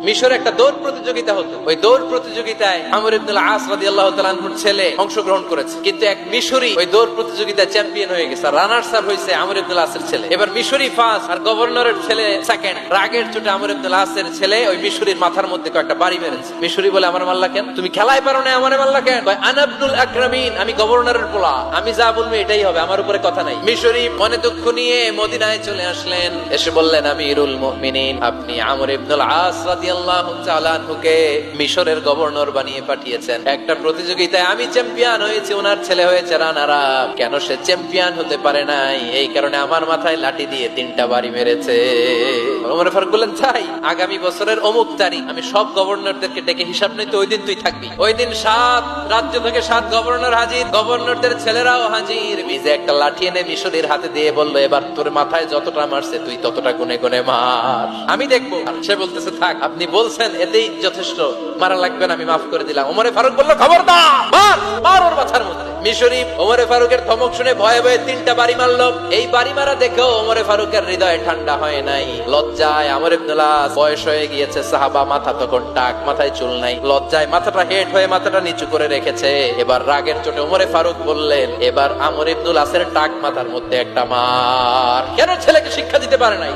মিশরে একটা দৌড় প্রতিযোগিতা হতো। ওই দৌড় প্রতিযোগিতায় আমর ইবনুল আস রাদিয়াল্লাহু তাআলা আনহুর ছেলে অংশগ্রহণ করেছে, কিন্তু এক মিশরি ওই দৌড় প্রতিযোগিতায় চ্যাম্পিয়ন হয়ে গেছে। রানার্স আপ হয়েছে আমর ইবনুল আসের ছেলে। এবার মিশরি ফার্স্ট আর গভর্নরের ছেলে সেকেন্ড। রাগের চোটে আমর ইবনুল আসের ছেলে ওই মিশরির মাথার মধ্যে কয়েকটা বাড়ি মেরেছে। মিশরি বলে, আমার মাল্লা কেন? তুমি খেলায় পারো না, আমারে মাল্লা কেন? আনা ইবনুল আকরামিন, আমি গভর্নরের পোলা, আমি যা বলবো এটাই হবে, আমার উপরে কথা নাই। মিশরি মনে দুঃখ নিয়ে মদিনায় চলে আসলেন। এসে বললেন, আমিরুল মুমিনিন, আপনি আমর ইবনুল আস রাদিয়াল্লাহু তাআলা আনহুকে মিশরের গভর্নর বানিয়ে পাঠিয়েছেন। একটা প্রতিযোগিতায় আমি চ্যাম্পিয়ন হয়েছি, ওনার ছেলে হয়েছে রানার আপ। কেন সে চ্যাম্পিয়ন হতে পারে নাই? এই কারণে আমার মাথায় লাঠি দিয়ে 3টা বাড়ি মেরেছে। ওমর ফারুক বললেন, তাই আগামী বছরের অমুক তারিখ আমি সব গভর্নরদেরকে ডেকে হিসাব নিতে, ওই দিন তুই থাকবি। ওই দিন 7 রাজ্য থেকে 7 গভর্নর হাজির, গভর্নরদের ছেলেরাও হাজির। মিজে একটা লাঠি এনে মিশরের হাতে দিয়ে বলল, এবার তোর মাথায় যতটা মারছে তুই ততটা গুনে গুনে মার, আমি দেখবো। সে বলতেছে, থাক, আপনি বলছেন এতেই যথেষ্ট, মারা লাগবে না, আমি মাফ করে দিলাম। ওমরে ফারুক বলল, খবরদার, মার মার ওর মাথার মধ্যে। মিশরি ওমরে ফারুকের ধমক শুনে ভয়ে ভয়ে 3টা বাড়ি মারলো। এই বাড়ি মারা দেখেও ওমরে ফারুকের হৃদয় ঠান্ডা হয় নাই। লজ্জায় আমর ইবনুল আস, বয়স হয়ে গিয়েছে, সাহাবা, মাথা তখন টাক, মাথায় চুল নাই, লজ্জায় মাথাটা হেট হয়ে মাথাটা নিচু করে রেখেছে। এবার রাগের চোটে ওমরে ফারুক বললেন, এবার আমর ইবনুল আসের টাক মাথার মধ্যে একটা মার। কেন ছেলেকে শিক্ষা দিতে পারে নাই?